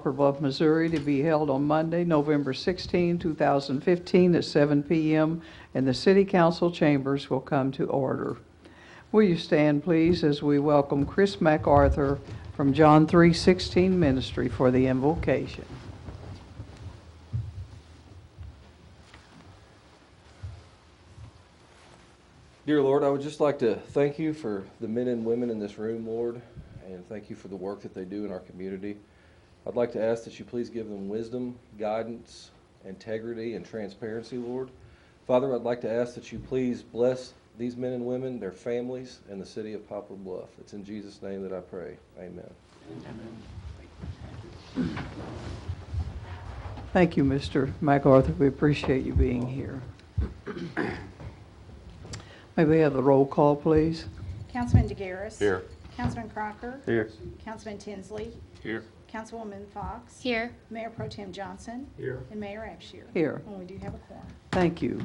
Poplar Bluff, Missouri, to be held on Monday, November 16, 2015, at 7 p.m., and the City Council chambers will come to order. Will you stand, please, as we welcome Chris MacArthur from John 3:16 Ministry for the invocation. Dear Lord, I would just like to thank you for the men and women in this room, Lord, and thank you for the work that they do in our community. I'd like to ask that you please give them wisdom, guidance, integrity, and transparency, Lord. Father, I'd like to ask that you please bless these men and women, their families, and the city of Poplar Bluff. It's in Jesus' name that I pray. Amen. Amen. Thank you, Mr. MacArthur. We appreciate you being here. May we have the roll call, please? Councilman DeGaris. Here. Councilman Crocker. Here. Councilman Tinsley. Here. Councilwoman Fox. Here. Mayor Pro Tem Johnson. Here. And Mayor Abshir. Here. And we do have a quorum. Thank you.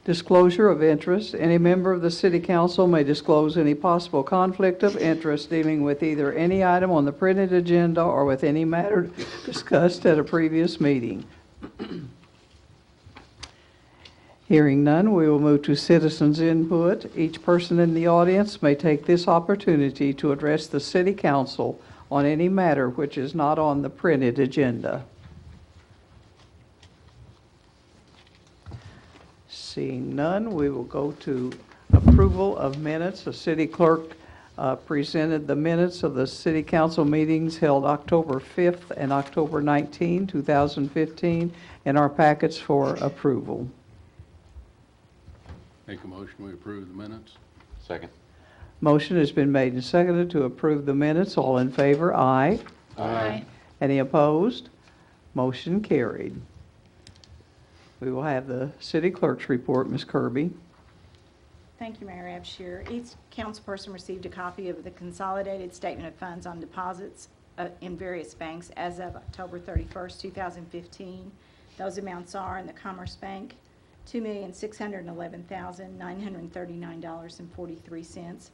Disclosure of interest. Any member of the City Council may disclose any possible conflict of interest dealing with either any item on the printed agenda or with any matter discussed at a previous meeting. Hearing none, we will move to citizens' input. Each person in the audience may take this opportunity to address the City Council on any matter which is not on the printed agenda. Seeing none, we will go to approval of minutes. The city clerk presented the minutes of the City Council meetings held October 5th and October 19, 2015, in our packets for approval. Make a motion, we approve the minutes. Second. Motion has been made and seconded to approve the minutes. All in favor, aye. Aye. Any opposed? Motion carried. We will have the city clerk's report. Ms. Kirby. Thank you, Mayor Abshir. Each councilperson received a copy of the consolidated statement of funds on deposits in various banks as of October 31st, 2015. Those amounts are in the Commerce Bank, $2,611,939.43.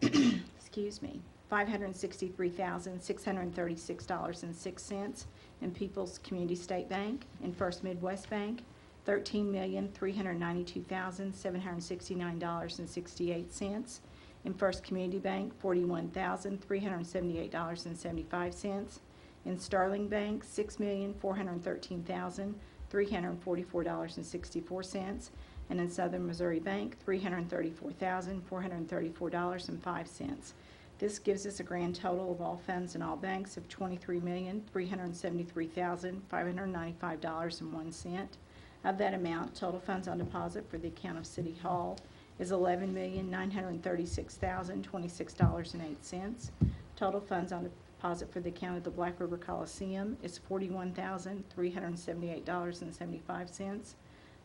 Excuse me. $563,636.06 in People's Community State Bank, in First Midwest Bank, $13,392,769.68, in First Community Bank, $41,378.75, in Sterling Bank, $6,413,344.64, and in Southern Missouri Bank, $334,434.05. This gives us a grand total of all funds in all banks of $23,373,595.01. Of that amount, total funds on deposit for the account of City Hall is $11,936,026.08. Total funds on deposit for the account of the Black River Coliseum is $41,378.75.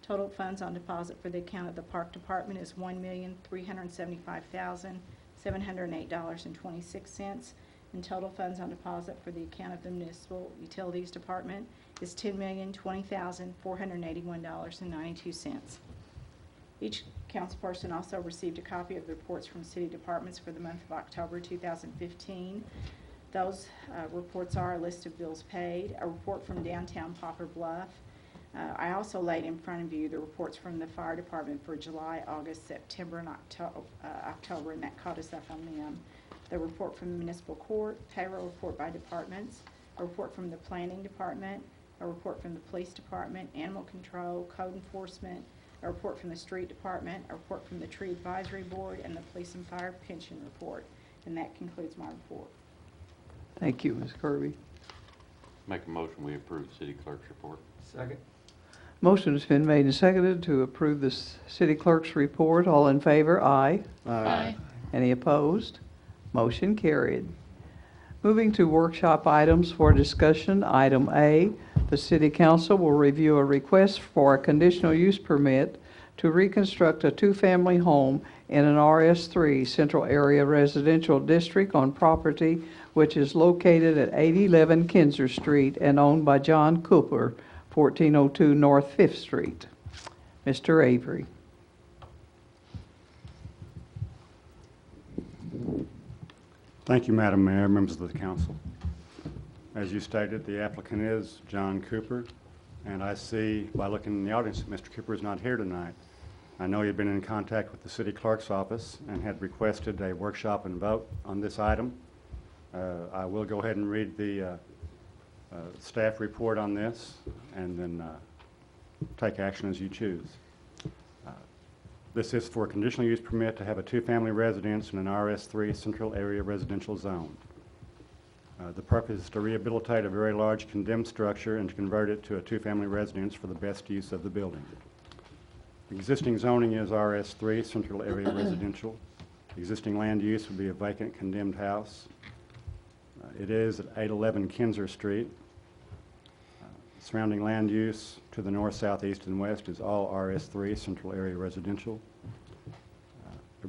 Total funds on deposit for the account of the Park Department is $1,375,708.26. And total funds on deposit for the account of the Municipal Utilities Department is $10,020,481.92. Each councilperson also received a copy of the reports from city departments for the month of October 2015. Those reports are a list of bills paid, a report from downtown Poplar Bluff. I also laid in front of you the reports from the fire department for July, August, September, and October, and that caught us up on them. The report from the municipal court, payroll report by departments, a report from the planning department, a report from the police department, animal control, code enforcement, a report from the street department, a report from the tree advisory board, and the police and fire pension report. And that concludes my report. Thank you, Ms. Kirby. Make a motion, we approve the city clerk's report. Second. Motion has been made and seconded to approve the city clerk's report. All in favor, aye. Aye. Any opposed? Motion carried. Moving to workshop items for discussion. Item A, the City Council will review a request for a conditional use permit to reconstruct a two-family home in an RS3 Central Area Residential District on property which is located at 811 Kinzer Street and owned by John Cooper, 1402 North 5th Street. Mr. Avery. Thank you, Madam Mayor, members of the council. As you stated, the applicant is John Cooper, and I see by looking in the audience that Mr. Cooper is not here tonight. I know you've been in contact with the city clerk's office and had requested a workshop and vote on this item. I will go ahead and read the staff report on this and then take action as you choose. This is for a conditional use permit to have a two-family residence in an RS3 central area residential zone. The purpose is to rehabilitate a very large condemned structure and to convert it to a two-family residence for the best use of the building. Existing zoning is RS3 central area residential. Existing land use would be a vacant condemned house. It is at 811 Kinzer Street. Surrounding land use to the north, south, east, and west is all RS3 central area residential.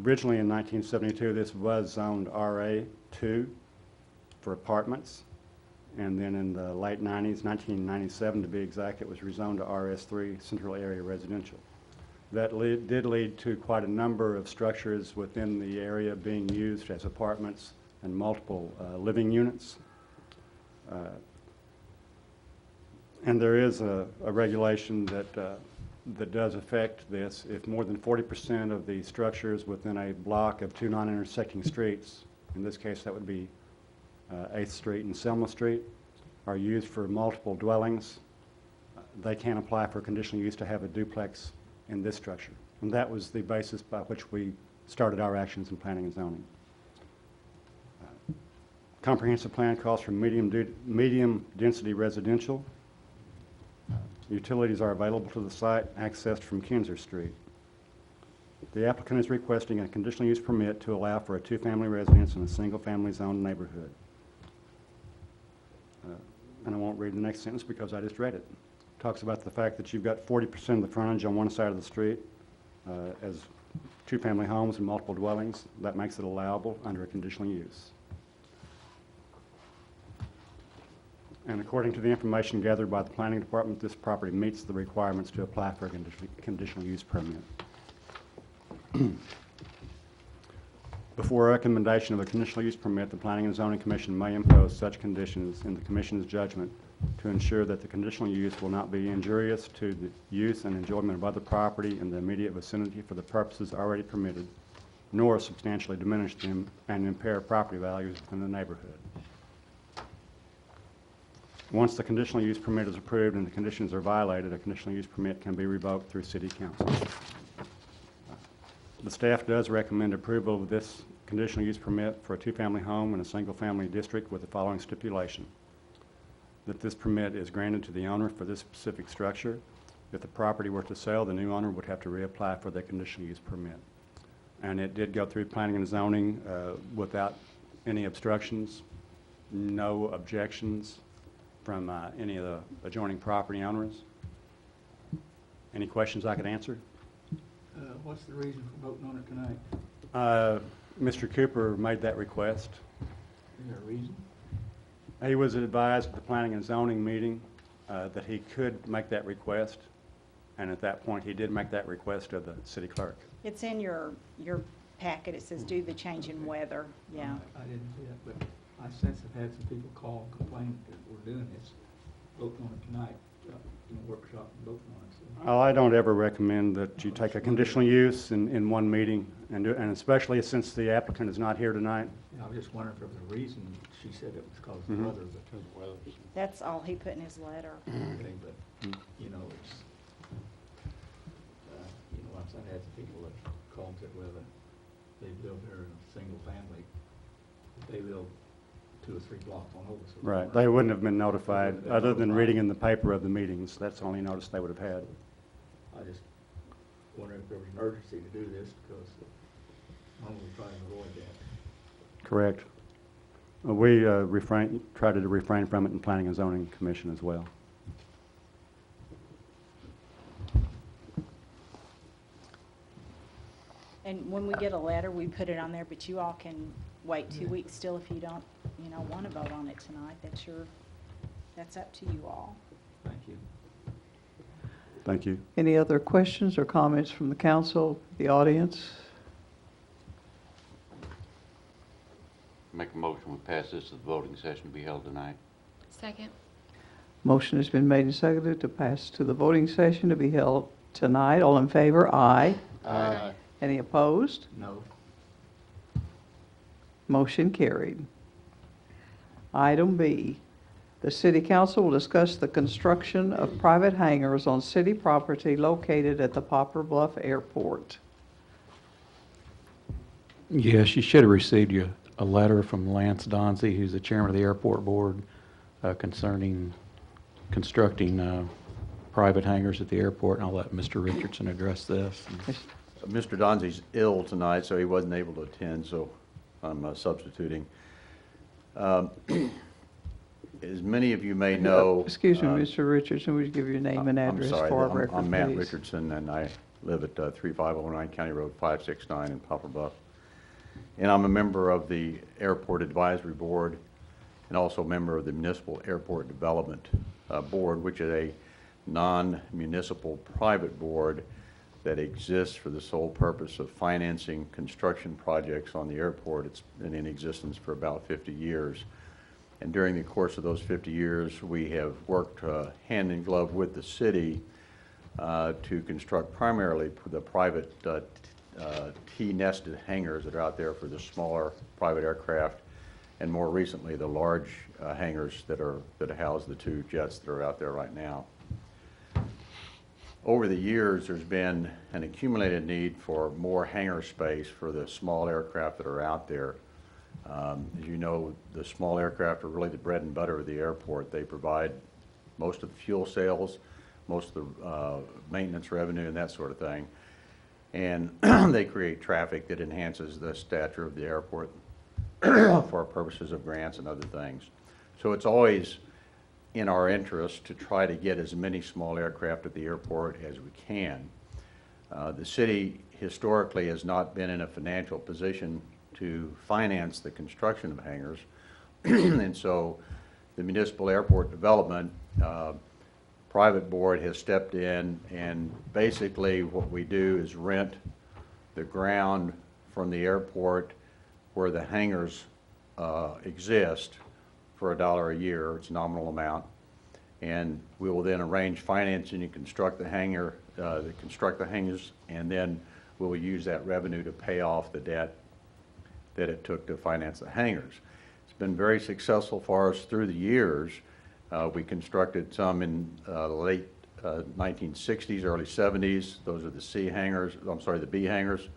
Originally in 1972, this was zoned RA2 for apartments, and then in the late 90s, 1997 to be exact, it was rezoned to RS3 central area residential. That did lead to quite a number of structures within the area being used as apartments and multiple living units. And there is a regulation that does affect this. If more than 40% of the structures within a block of two non-intersecting streets, in this case that would be 8th Street and Selma Street, are used for multiple dwellings, they can apply for conditional use to have a duplex in this structure. And that was the basis by which we started our actions in planning and zoning. Comprehensive plan calls for medium density residential. Utilities are available to the site, accessed from Kinzer Street. The applicant is requesting a conditional use permit to allow for a two-family residence in a single-family zone neighborhood. And I won't read the next sentence because I just read it. It talks about the fact that you've got 40% of the frontage on one side of the street as two-family homes and multiple dwellings. That makes it allowable under a conditional use. And according to the information gathered by the planning department, this property meets the requirements to apply for a conditional use permit. Before a recommendation of a conditional use permit, the Planning and Zoning Commission may impose such conditions in the Commission's judgment to ensure that the conditional use will not be injurious to the use and enjoyment of other property in the immediate vicinity for the purposes already permitted, nor substantially diminish them and impair property values within the neighborhood. Once the conditional use permit is approved and the conditions are violated, a conditional use permit can be revoked through City Council. The staff does recommend approval of this conditional use permit for a two-family home in a single-family district with the following stipulation: that this permit is granted to the owner for this specific structure. If the property were to sell, the new owner would have to reapply for the conditional use permit. And it did go through planning and zoning without any obstructions, no objections from any of the adjoining property owners. Any questions I could answer? What's the reason for voting on it tonight? Mr. Cooper made that request. Is there a reason? He was advised at the planning and zoning meeting that he could make that request, and at that point he did make that request of the city clerk. It's in your packet. It says due to the change in weather. Yeah. I didn't see that, but I sense I've had some people call and complain that we're doing this, voting on it tonight, workshop and voting on it. So. Oh, I don't ever recommend that you take a conditional use in one meeting, and especially since the applicant is not here tonight. Yeah, I was just wondering if there was a reason. She said it was because of the weather, but That's all he put in his letter. okay, but it's I've had some people that called and said, well, they live there in a single family. They live 2 or 3 blocks on over. So Right. They wouldn't have been notified other than reading in the paper of the meetings. That's the only notice they would have had. I just wonder if there was an urgency to do this because I'm trying to avoid that. Correct. We try to refrain from it in Planning and Zoning Commission as well. And when we get a letter, we put it on there, but you all can wait 2 weeks still if you don't, want to vote on it tonight. That's up to you all. Thank you. Thank you. Any other questions or comments from the council, the audience? Make a motion we pass this to the voting session to be held tonight. Second. Motion has been made and seconded to pass to the voting session to be held tonight. All in favor, aye. Aye. Any opposed? No. Motion carried. Item B, the City Council will discuss the construction of private hangars on city property located at the Poplar Bluff Airport. Yes, you should have received a letter from Lance Donzie, who's the chairman of the airport board, concerning constructing private hangars at the airport, and I'll let Mr. Richardson address this. Mr. Donzie's ill tonight, so he wasn't able to attend, so I'm substituting. As many of you may know... Excuse me, Mr. Richardson, would you give your name and I'm address sorry, for our record, I'm Matt please? Richardson, and I live at 3509 County Road 569 in Poplar Bluff. And I'm a member of the Airport Advisory Board and also a member of the Municipal Airport Development Board, which is a non-municipal private board that exists for the sole purpose of financing construction projects on the airport. It's been in existence for about 50 years. And during the course of those 50 years, we have worked hand in glove with the city to construct primarily the private T-nested hangars that are out there for the smaller private aircraft, and more recently the large hangars that house the two jets that are out there right now. Over the years, there's been an accumulated need for more hangar space for the small aircraft that are out there. As you know, the small aircraft are really the bread and butter of the airport. They provide most of the fuel sales, most of the maintenance revenue, and that sort of thing. And they create traffic that enhances the stature of the airport for purposes of grants and other things. So it's always in our interest to try to get as many small aircraft at the airport as we can. The city historically has not been in a financial position to finance the construction of hangars, and so the Municipal Airport Development private board has stepped in, and basically what we do is rent the ground from the airport where the hangars exist for $1 a year. It's a nominal amount, and we will then arrange financing and construct the hangars, and then we will use that revenue to pay off the debt that it took to finance the hangars. It's been very successful for us through the years. We constructed some in the late 1960s, early 70s. Those are the C hangars. I'm sorry, the B hangars.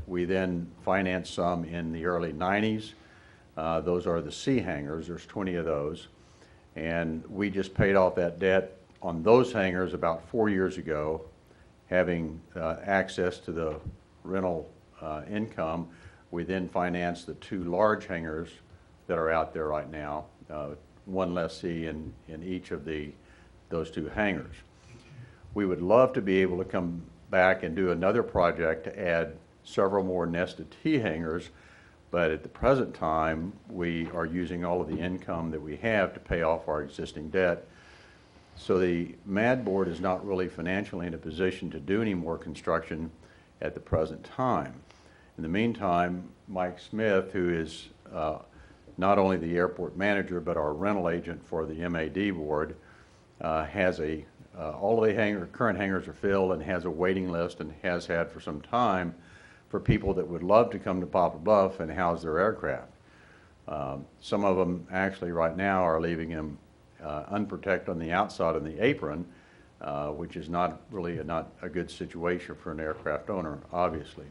We then financed some in the early 90s. Those are the C hangars. There's 20 of those. And we just paid off that debt on those hangars about 4 years ago, having access to the rental income. We then financed the two large hangars that are out there right now, one lessee in each of those two hangars. We would love to be able to come back and do another project to add several more nested T hangars, but at the present time we are using all of the income that we have to pay off our existing debt. So the MAD board is not really financially in a position to do any more construction at the present time. In the meantime, Mike Smith, who is not only the airport manager but our rental agent for the MAD board, has all of the current hangars are filled and has a waiting list, and has had for some time, for people that would love to come to Poplar Bluff and house their aircraft. Some of them actually right now are leaving them unprotected on the outside of the apron, which is not a good situation for an aircraft owner, obviously.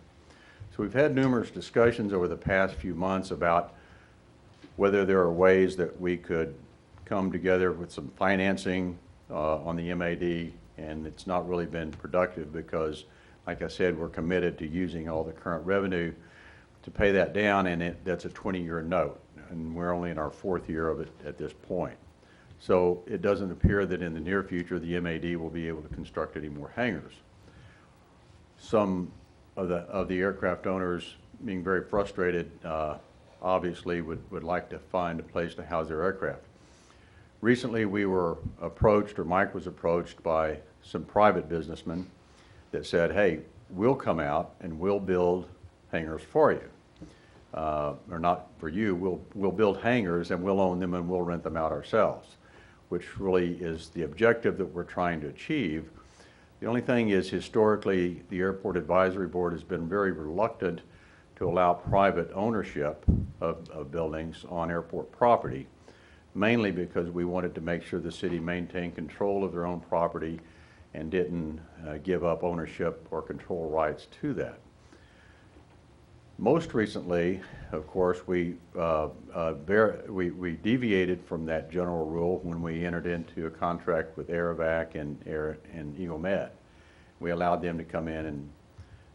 So we've had numerous discussions over the past few months about whether there are ways that we could come together with some financing on the MAD, and it's not really been productive because, like I said, we're committed to using all the current revenue to pay that down, and that's a 20-year note, and we're only in our 4th year of it at this point. So it doesn't appear that in the near future the MAD will be able to construct any more hangars. Some of the aircraft owners, being very frustrated, obviously would like to find a place to house their aircraft. Recently we were approached, or Mike was approached, by some private businessmen that said, hey, we'll come out and we'll build hangars for you. or not for you, we'll build hangars and we'll own them and we'll rent them out ourselves, which really is the objective that we're trying to achieve. The only thing is, historically, the Airport Advisory Board has been very reluctant to allow private ownership of buildings on airport property, mainly because we wanted to make sure the city maintained control of their own property and didn't give up ownership or control rights to that. Most recently, of course, we deviated from that general rule when we entered into a contract with Aerovac and Eagle Med. We allowed them to come in and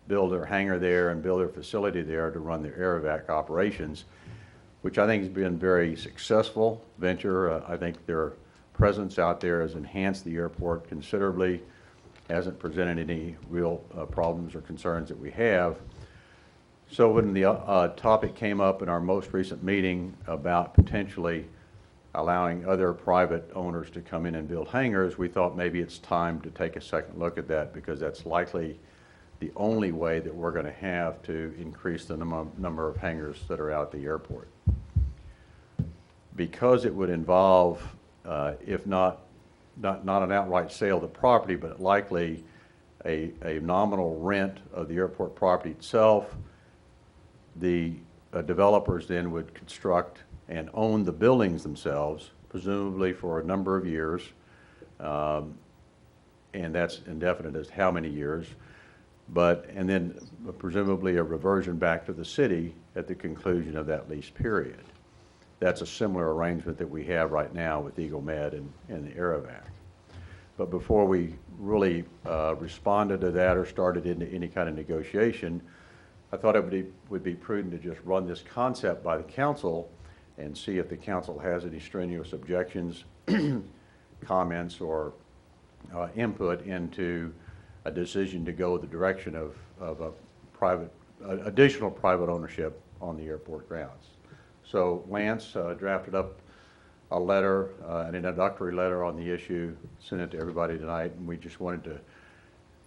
build their hangar there and build their facility there to run their Aerovac operations, which I think has been a very successful venture. I think their presence out there has enhanced the airport considerably, hasn't presented any real problems or concerns that we have. So when the topic came up in our most recent meeting about potentially allowing other private owners to come in and build hangars, we thought maybe it's time to take a second look at that, because that's likely the only way that we're going to have to increase the number of hangars that are out at the airport. Because it would involve, if not an outright sale of the property, but likely a nominal rent of the airport property itself, the developers then would construct and own the buildings themselves, presumably for a number of years, and that's indefinite as how many years, and then presumably a reversion back to the city at the conclusion of that lease period. That's a similar arrangement that we have right now with Eagle Med and the Aerovac. But before we really responded to that or started into any kind of negotiation, I thought it would be prudent to just run this concept by the council and see if the council has any strenuous objections, comments, or input into a decision to go the direction of additional private ownership on the airport grounds. So Lance drafted up a letter, an introductory letter on the issue, sent it to everybody tonight, and we just wanted to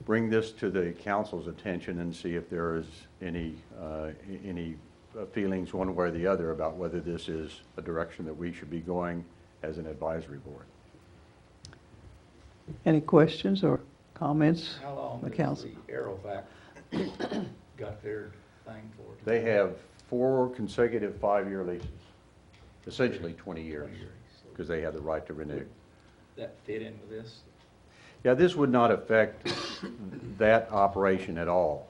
bring this to the council's attention and see if there is any feelings one way or the other about whether this is a direction that we should be going as an advisory board. Any questions or comments How long from the has council? the Aerovac got their thing for? They have 4 consecutive 5-year leases, essentially 20 years, 20 years. because they have the right to renew. That fit in with this? Yeah, this would not affect that operation at all.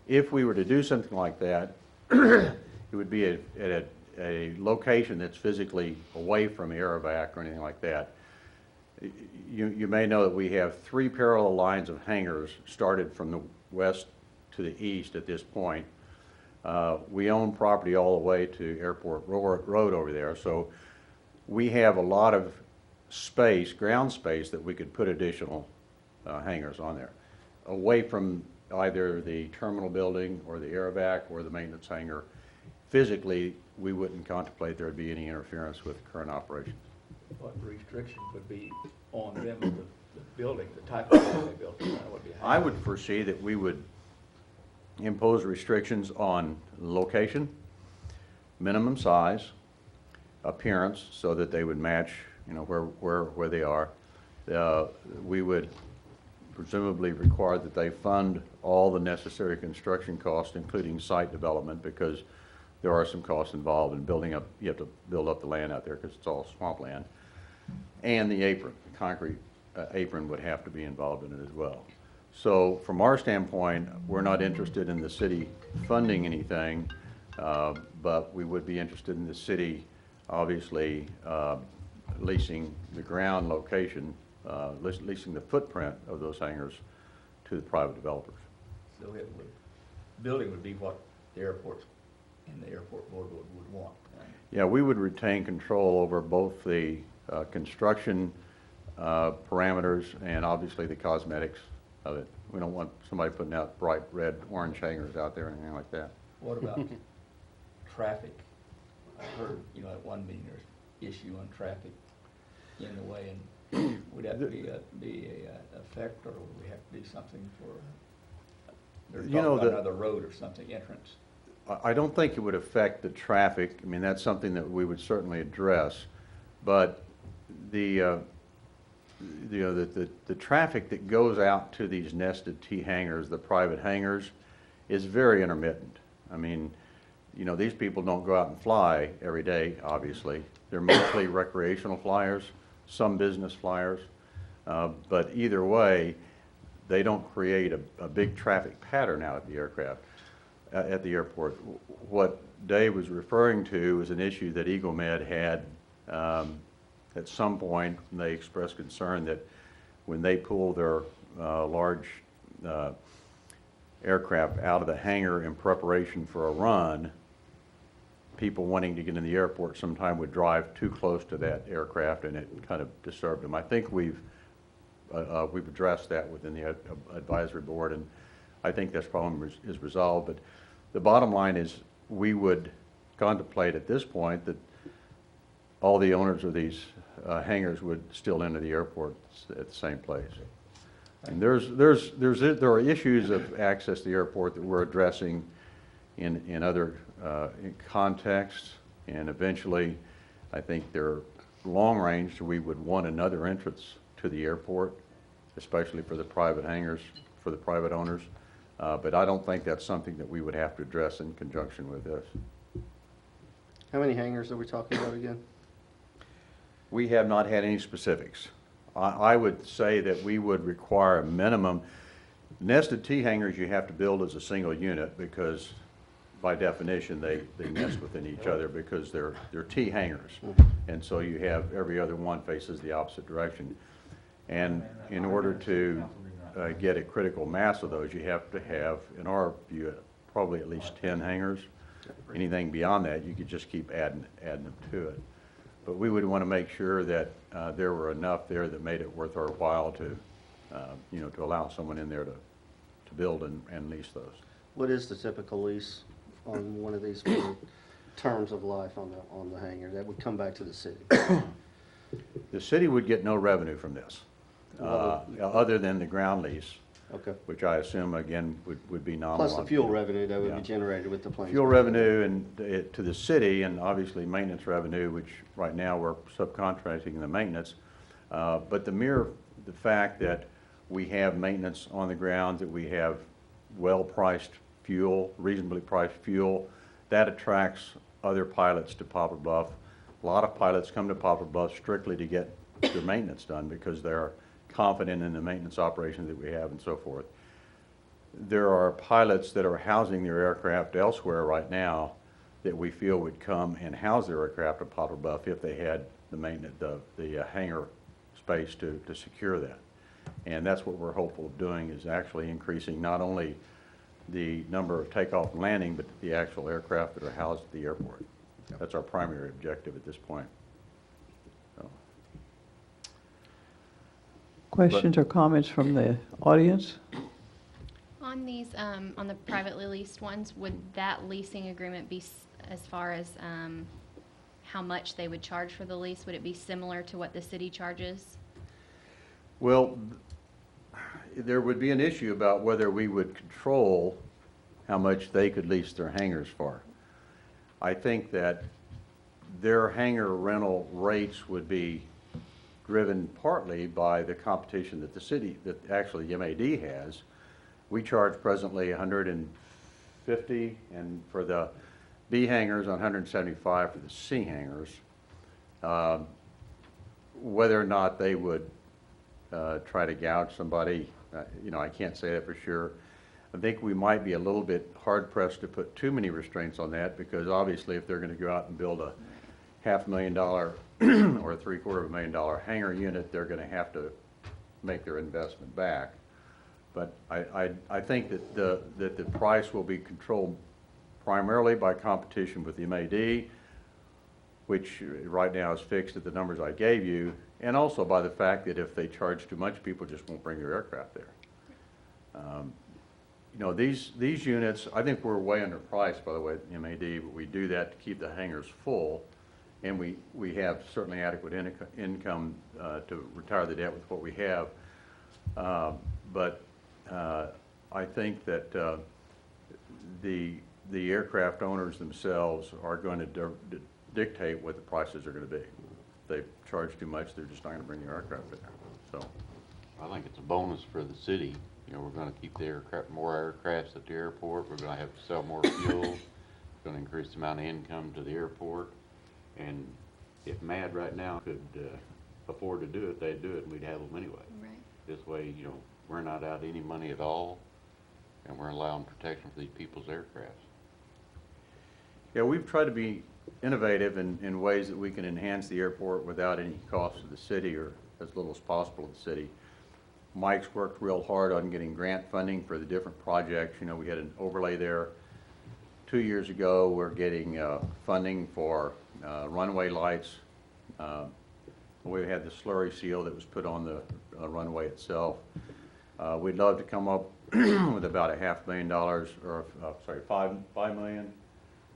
If we were to do something like that, it would be at a location that's physically away from Aerovac or anything like that. You may know that we have 3 parallel lines of hangars started from the west to the east at this point. We own property all the way to Airport Road over there, so we have a lot of space, ground space, that we could put additional hangars on there, away from either the terminal building or the Aerovac or the maintenance hangar. Physically, we wouldn't contemplate there would be any interference with current operations. What restrictions would be on them, the building, the type of building they built? Would be I would foresee that we would impose restrictions on location, minimum size, appearance, so that they would match, where they are. We would presumably require that they fund all the necessary construction costs, including site development, because there are some costs involved in building up. You have to build up the land out there because it's all swampland. And the apron, the concrete apron would have to be involved in it as well. So from our standpoint, we're not interested in the city funding anything, but we would be interested in the city, obviously, leasing the ground location, leasing the footprint of those hangars to the private developers. So building would be what the airports and the airport board would want. Right? Yeah, we would retain control over both the construction parameters and obviously the cosmetics of it. We don't want somebody putting out bright red, orange hangers out there or anything like that. What about traffic? I heard, at one meeting there's issue on traffic in the way, and would that be a effect, or would we have to do something for? There's talking about another road or something, entrance. I don't think it would affect the traffic. I mean, that's something that we would certainly address. But the traffic that goes out to these nested T hangars, the private hangars, is very intermittent. I mean, you know, these people don't go out and fly every day, obviously. They're mostly recreational flyers, some business flyers. But either way, they don't create a big traffic pattern out at the at the airport. What Dave was referring to is an issue that Eagle Med had at some point. And they expressed concern that when they pull their large aircraft out of the hangar in preparation for a run, people wanting to get in the airport sometime would drive too close to that aircraft, and it kind of disturbed them. I think we've addressed that within the advisory board, and I think this problem is resolved. But the bottom line is, we would contemplate at this point that all the owners of these hangars would still enter the airport at the same place. And there are issues of access to the airport that we're addressing in other contexts, and eventually, I think they're long range. We would want another entrance to the airport, especially for the private hangars, for the private owners. But I don't think that's something that we would have to address in conjunction with this. How many hangars are we talking about again? We have not had any specifics. I would say that we would require a minimum. Nested T hangars you have to build as a single unit because by definition they nest within each other because they're T hangars. And so you have every other one faces the opposite direction. And in order to get a critical mass of those, you have to have, in our view, probably at least 10 hangars. Anything beyond that, you could just keep adding them to it. But we would want to make sure that there were enough there that made it worth our while to, to allow someone in there to build and lease those. What is the typical lease on one of these for the terms of life on the hangar that would come back to the city? The city would get no revenue from this, other than the ground lease. Okay. Which I assume, again, would be nominal. Plus the fuel revenue that would Yeah. be generated with the planes. Fuel revenue and to the city, and obviously maintenance revenue, which right now we're subcontracting the maintenance. But the fact that we have maintenance on the ground, that we have well-priced fuel, reasonably priced fuel, that attracts other pilots to Poplar Bluff. A lot of pilots come to Poplar Bluff strictly to get their maintenance done because they're confident in the maintenance operations that we have and so forth. There are pilots that are housing their aircraft elsewhere right now that we feel would come and house their aircraft at Poplar Bluff if they had the maintenance, the hangar space to secure that. And that's what we're hopeful of doing, is actually increasing not only the number of takeoff and landing, but the actual aircraft that are housed at the airport. That's our primary objective at this point. So. Questions or comments from the audience? On these, on the privately leased ones, would that leasing agreement be as far as how much they would charge for the lease? Would it be similar to what the city charges? Well, there would be an issue about whether we would control how much they could lease their hangars for. I think that their hangar rental rates would be driven partly by the competition that the city, that actually the MAD has. We charge presently $150, and for the B hangars, $175 for the C hangars. Whether or not they would try to gouge somebody, I can't say that for sure. I think we might be a little bit hard-pressed to put too many restraints on that, because obviously if they're going to go out and build a $500,000 or a $750,000 hangar unit, they're going to have to make their investment back. But I think that the price will be controlled primarily by competition with the MAD, which right now is fixed at the numbers I gave you, and also by the fact that if they charge too much, people just won't bring their aircraft there. These units, I think we're way underpriced, by the way, at the MAD, but we do that to keep the hangars full, and we have certainly adequate income to retire the debt with what we have. But I think that the the aircraft owners themselves are going to dictate what the prices are going to be. If they charge too much, they're just not going to bring the aircraft in. So, I think it's a bonus for the city. You know, we're gonna keep the aircraft, more aircrafts at the airport. We're gonna have to sell more fuel. It's gonna increase the amount of income to the airport. And if MAD right now could afford to do it, they'd do it, and we'd have them anyway. Right. This way, you know, we're not out any money at all, and we're allowing protection for these people's aircrafts. yeah, we've tried to be innovative in ways that we can enhance the airport without any cost to the city or as little as possible to the city. Mike's worked real hard on getting grant funding for the different projects. You know, we had an overlay there 2 years ago. We're getting funding for runway lights. We had the slurry seal that was put on the runway itself. We'd love to come up with about $500,000, or sorry, $5 million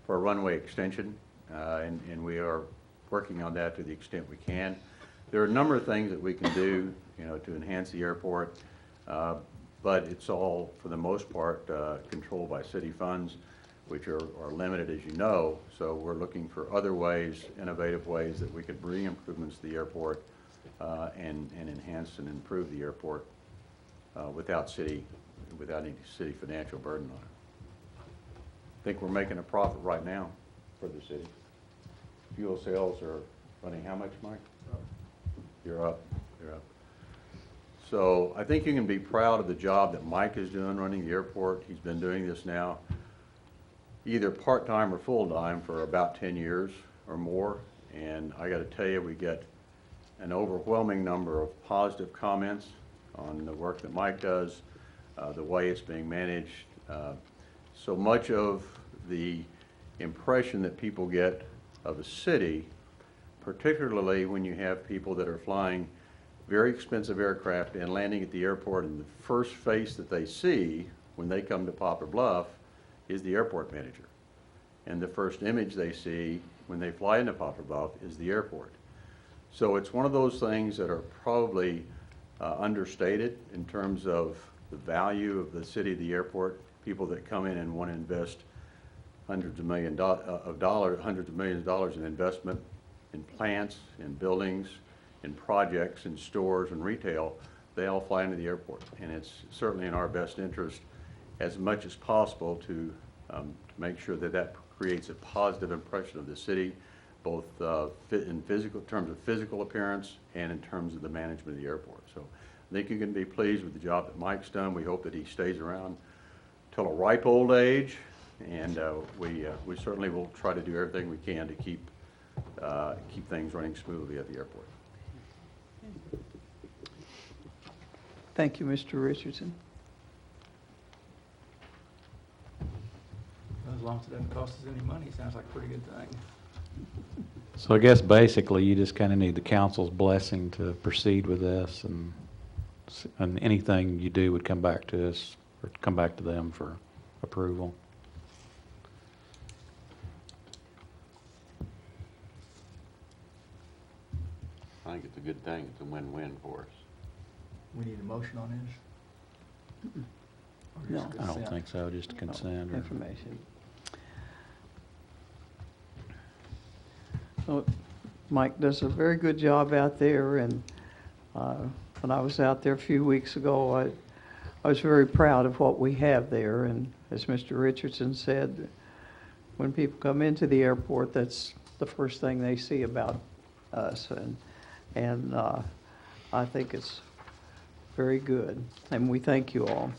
for a runway extension, and we are working on that to the extent we can. There are a number of things that we can do, you know, to enhance the airport, but it's all, for the most part, controlled by city funds, which are limited, as you know. So we're looking for other ways, innovative ways that we could bring improvements to the airport and enhance and improve the airport without any city financial burden on it. I think we're making a profit right now for the city. Fuel sales are running how much, Mike? You're up. You're up. So I think you can be proud of the job that Mike is doing running the airport. He's been doing this now either part-time or full-time for about 10 years or more. And I got to tell you, we get an overwhelming number of positive comments on the work that Mike does, the way it's being managed. So much of the impression that people get of a city, particularly when you have people that are flying very expensive aircraft and landing at the airport, and the first face that they see when they come to Poplar Bluff is the airport manager. And the first image they see when they fly into Poplar Bluff is the airport. So it's one of those things that are probably understated in terms of the value of the city of the airport. People that come in and want to invest hundreds of millions of dollars in investment in plants, in buildings, in projects, in stores and retail, they all fly into the airport. And it's certainly in our best interest as much as possible to make sure that that creates a positive impression of the city, both in terms of physical appearance and in terms of the management of the airport. So I think you can be pleased with the job that Mike's done. We hope that he stays around till a ripe old age, and we certainly will try to do everything we can to keep things running smoothly at the airport. Thank you, Mr. Richardson. As long as it doesn't cost us any money, sounds like a pretty good thing. So I guess basically you just kind of need the council's blessing to proceed with this, and anything you do would come back to us or come back to them for approval. I think it's a good thing. It's a win-win for us. We need a motion on this? Or No. just I don't consent? think so, just consent. Or Information. So Mike does a very good job out there, and when I was out there a few weeks ago, I was very proud of what we have there. And as Mr. Richardson said, when people come into the airport, that's the first thing they see about us, and I think it's very good, and we thank you all.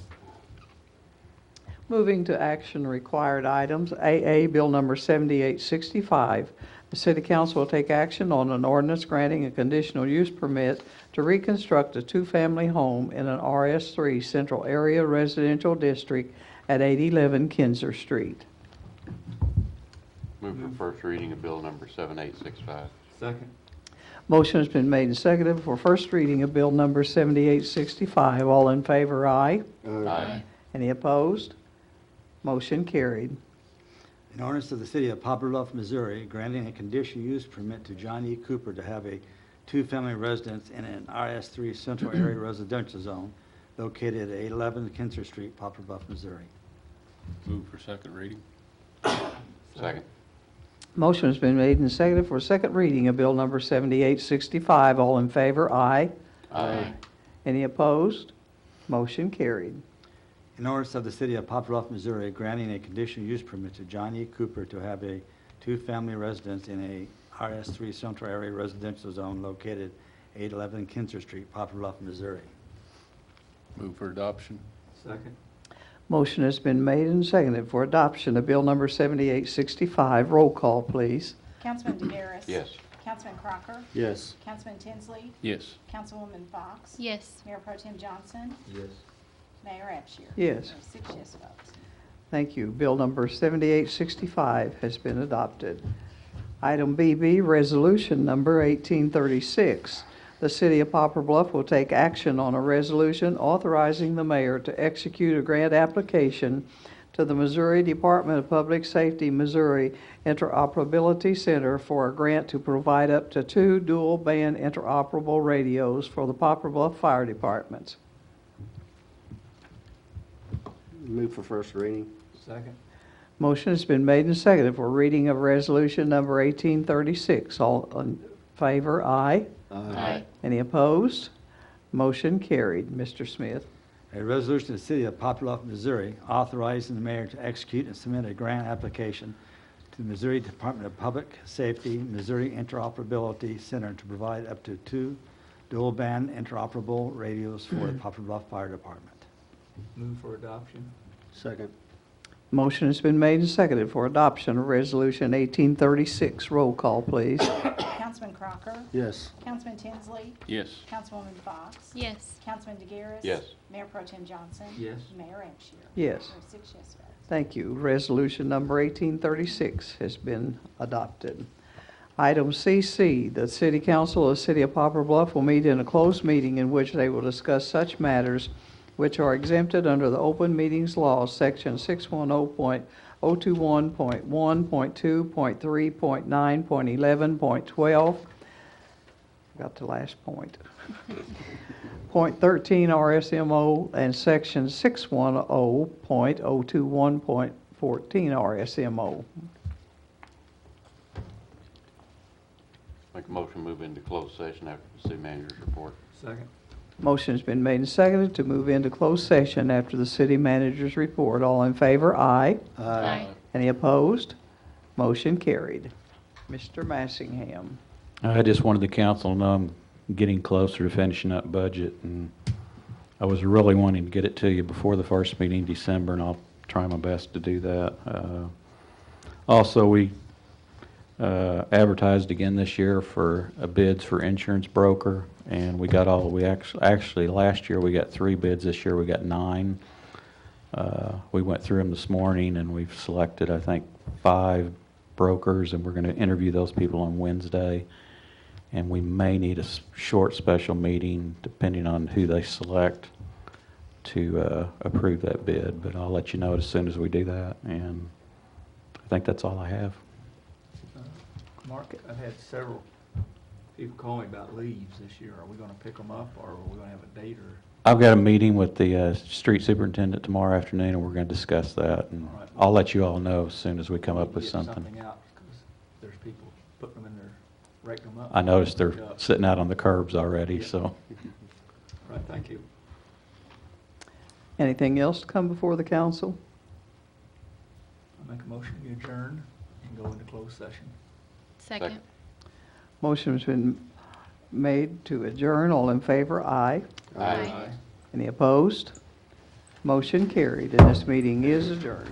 Moving to action required items, AA Bill Number 7865. The City Council will take action on an ordinance granting a conditional use permit to reconstruct a two-family home in an RS3 Central Area Residential District at 811 Kinzer Street. Move for first reading of bill number 7865. Second. Motion has been made and seconded for first reading of Bill Number 7865. All in favor, aye. Aye. Any opposed? Motion carried. An ordinance of the City of Poplar Bluff, Missouri, granting a conditional use permit to John E. Cooper to have a two-family residence in an RS3 Central Area Residential Zone located at 811 Kinzer Street, Poplar Bluff, Missouri. Move for second reading. Second. Motion has been made and seconded for second reading of Bill number 7865. All in favor, aye. Aye. Any opposed? Motion carried. An ordinance of the City of Poplar Bluff, Missouri, granting a conditional use permit to John E. Cooper to have a two-family residence in a RS3 Central Area Residential Zone located 811 Kinzer Street, Poplar Bluff, Missouri. Move for adoption. Second. Motion has been made and seconded for adoption of Bill number 7865. Roll call, please. Councilman DeGaris. Yes. Councilman Crocker. Yes. Councilman Tinsley. Yes. Councilwoman Fox. Yes. Mayor Pro Tem Johnson. Yes. Mayor Abshir. Yes. There are 6 yes votes. Thank you. Bill number 7865 has been adopted. Item BB, resolution number 1836. The City of Poplar Bluff will take action on a resolution authorizing the mayor to execute a grant application to the Missouri Department of Public Safety Missouri Interoperability Center for a grant to provide up to 2 dual-band interoperable radios for the Poplar Bluff Fire Departments. Move for first reading. Second. Motion has been made and seconded for reading of resolution number 1836. All in favor, aye. Aye. Any opposed? Motion carried. Mr. Smith. A resolution of the City of Poplar Bluff, Missouri, authorizing the mayor to execute and submit a grant application to the Missouri Department of Public Safety, Missouri Interoperability Center to provide up to 2 dual-band interoperable radios for the Poplar Bluff Fire Department. Move for adoption. Second. Motion has been made and seconded for adoption of resolution 1836. Roll call, please. Councilman Crocker. Yes. Councilman Tinsley. Yes. Councilwoman Fox. Yes. Councilman DeGaris. Yes. Mayor Pro Tem Johnson. Yes. Mayor Abshir. Yes. There are 6 yes votes. Thank you. Resolution number 1836 has been adopted. Item CC, the City Council of the City of Poplar Bluff will meet in a closed meeting in which they will discuss such matters which are exempted under the Open Meetings Law, Section 610.021.1.2.3.9.11.12. Got the last point. Point 13 RSMO and Section 610.021.14 RSMO. Make a motion, move into closed session after the city manager's report. Second. Motion has been made and seconded to move into closed session after the city manager's report. All in favor, aye. Aye. Any opposed? Motion carried. Mr. Massingham. I just wanted the council to know I'm getting closer to finishing up budget, and I was really wanting to get it to you before the first meeting in December, and I'll try my best to do that. Also, we advertised again this year for bids for insurance broker, and we actually last year we got 3 bids. This year we got 9. We went through them this morning, and we've selected, I think, 5 brokers, and we're going to interview those people on Wednesday. And we may need a short special meeting, depending on who they select, to approve that bid. But I'll let you know as soon as we do that, and I think that's all I have. Mark, I've had several people call me about leaves this year. Are we going to pick them up, or are we going to have a date? Or I've got a meeting with the street superintendent tomorrow afternoon, and we're going to discuss that. And All right. I'll let you all know as soon as we come up with Get something. something out, because there's people putting them in there, raking them up. I noticed they're Pick up. sitting out on the curbs already, Yeah. so. Right, thank you. Anything else to come before the council? I make a motion to adjourn and go into closed session. Second. Motion has been made to adjourn. All in favor, aye. Aye. Any opposed? Motion carried, and this meeting is adjourned.